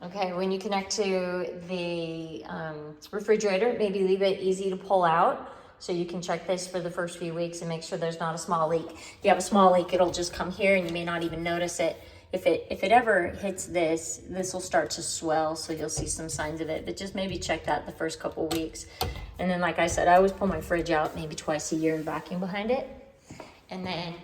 Okay, when you connect to the refrigerator, maybe leave it easy to pull out so you can check this for the first few weeks and make sure there's not a small leak. If you have a small leak, it'll just come here and you may not even notice it. If it ever hits this will start to swell, so you'll see some signs of it, but just maybe check that the first couple weeks. And then, like I said, I always pull my fridge out maybe twice a year and vacuum behind it. And then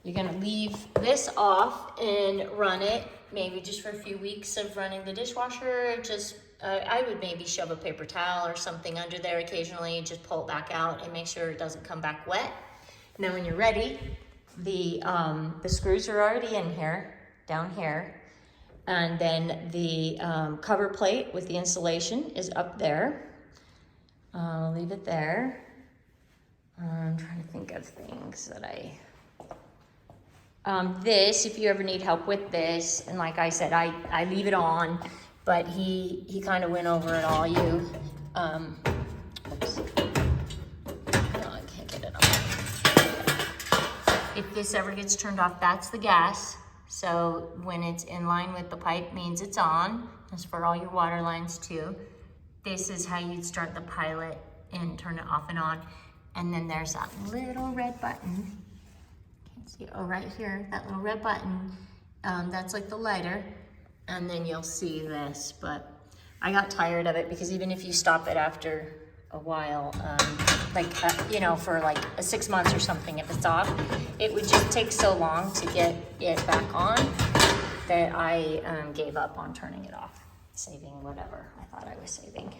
you're gonna leave this off and run it, maybe just for a few weeks of running the dishwasher. Just, I would maybe shove a paper towel or something under there occasionally, just pull it back out and make sure it doesn't come back wet. And then when you're ready, the screws are already in here, down here. And then the cover plate with the insulation is up there. I'll leave it there. I'm trying to think of things that this, if you ever need help with this, and like I said, I leave it on, but he kind of went over it all. Oops. No, I can't get it off. If this ever gets turned off, that's the gas. So when it's in line with the pipe, means it's on. That's for all your water lines too. This is how you'd start the pilot and turn it off and on. And then there's that little red button. See, oh, right here, that little red button, that's like the lighter, and then you'll see this. But I got tired of it because even if you stop it after a while, you know, for like 6 months or something, if it's off, it would just take so long to get it back on that I gave up on turning it off, saving whatever I thought I was saving.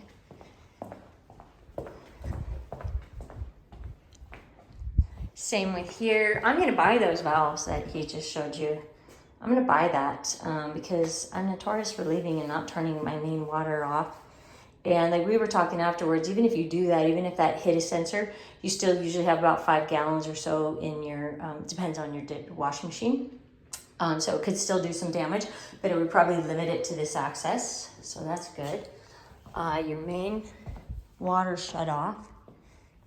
Same with here. I'm gonna buy those valves that he just showed you. I'm gonna buy that because I'm notorious for leaving and not turning my main water off. And like we were talking afterwards, even if you do that, even if that hit a sensor, you still usually have about 5 gallons or so in your, depends on your washing machine. So it could still do some damage, but it would probably limit it to this access. So that's good. Your main water shut off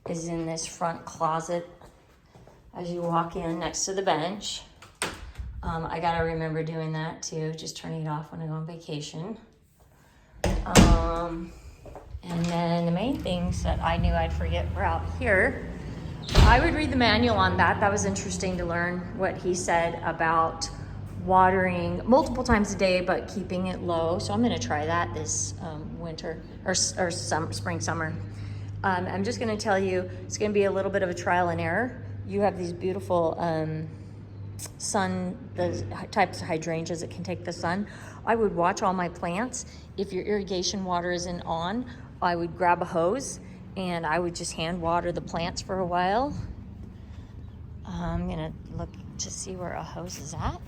is in this front closet as you walk in next to the bench. I gotta remember doing that too, just turning it off when I go on vacation. And then the main things that I knew I'd forget were out here. I would read the manual on that. That was interesting to learn what he said about watering multiple times a day, but keeping it low. So I'm gonna try that this winter, or spring, summer. I'm just gonna tell you, it's gonna be a little bit of a trial and error. You have these beautiful the types of hydrangeas that can take the sun. I would watch all my plants. If your irrigation water isn't on, I would grab a hose and I would just hand water the plants for a while. I'm gonna look to see where a hose is at.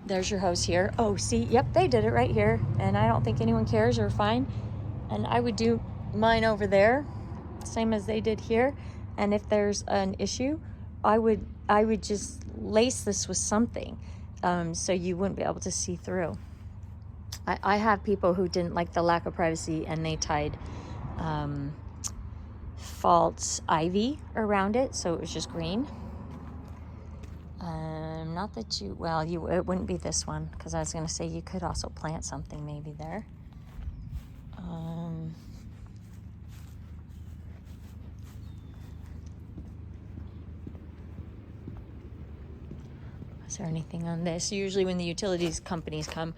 There's your hose here. Oh, see, yep, they did it right here. And I don't think anyone cares, or fine. And I would do mine over there, same as they did here. And if there's an issue, I would just lace this with something so you wouldn't be able to see through. I have people who didn't like the lack of privacy, and they tied false ivy around it, so it was just green. Not that it wouldn't be this one, because I was going to say you could also plant something maybe there. Is there anything on this? Usually when the utilities companies come,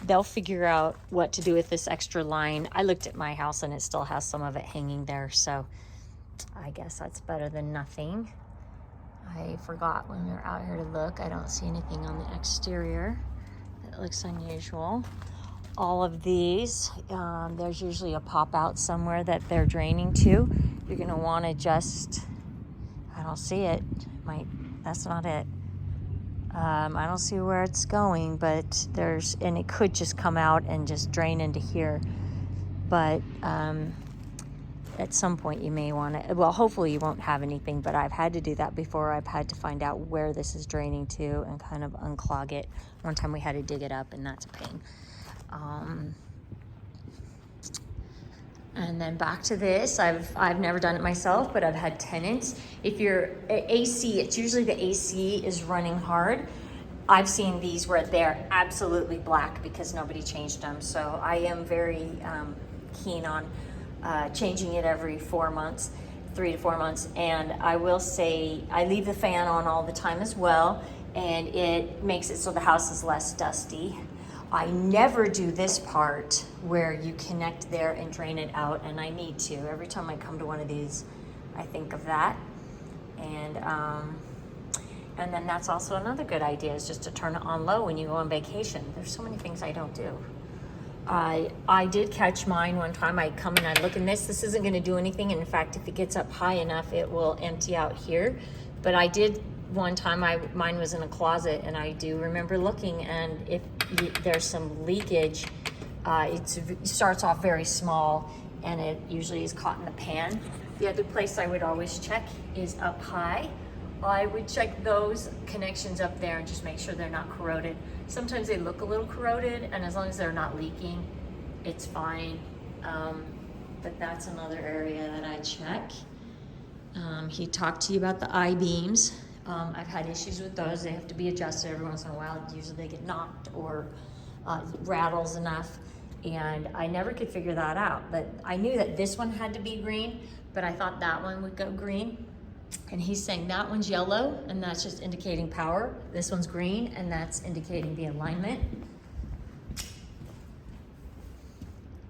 they'll figure out what to do with this extra line. I looked at my house and it still has some of it hanging there, so I guess that's better than nothing. I forgot when we were out here to look. I don't see anything on the exterior that looks unusual. All of these, there's usually a pop out somewhere that they're draining to. You're gonna wanna I don't see it. That's not it. I don't see where it's going, but and it could just come out and just drain into here. But at some point you may want to, well, hopefully you won't have anything, but I've had to do that before. I've had to find out where this is draining to and kind of unclog it. One time we had to dig it up, and that's a pain. And then back to this, I've never done it myself, but I've had tenants. If you're AC, it's usually the AC is running hard. I've seen these where they're absolutely black because nobody changed them. So I am very keen on changing it every 4 months, 3 to 4 months. And I will say I leave the fan on all the time as well, and it makes it so the house is less dusty. I never do this part where you connect there and drain it out, and I need to. Every time I come to one of these, I think of that. And then that's also another good idea, is just to turn it on low when you go on vacation. There's so many things I don't do. I did catch mine one time. I come and I look in this. This isn't gonna do anything. And in fact, if it gets up high enough, it will empty out here. But I did one time, mine was in a closet, and I do remember looking, and if there's some leakage, it starts off very small, and it usually is caught in the pan. The other place I would always check is up high. I would check those connections up there and just make sure they're not corroded. Sometimes they look a little corroded, and as long as they're not leaking, it's fine. But that's another area that I check. He talked to you about the I-beams. I've had issues with those. They have to be adjusted every once in a while. Usually they get knocked or rattles enough. And I never could figure that out. But I knew that this one had to be green, but I thought that one would go green. And he's saying that one's yellow, and that's just indicating power. This one's green, and that's indicating the alignment.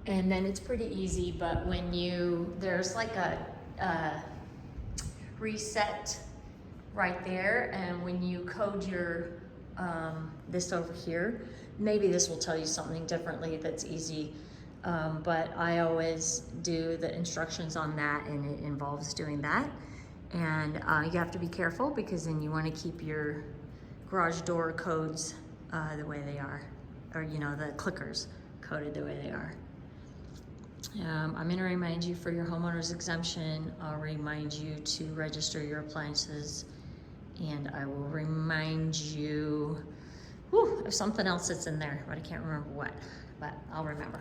And then it's pretty easy, but when there's like a reset right there, and when you code your this over here, maybe this will tell you something differently that's easy, but I always do the instructions on that, and it involves doing that. And you have to be careful, because then you want to keep your garage door codes the way they are, or the clickers coded the way they are. I'm going to remind you for your homeowner's exemption. I'll remind you to register your appliances, and I will remind you of something else that's in there, but I can't remember what, but I'll remember.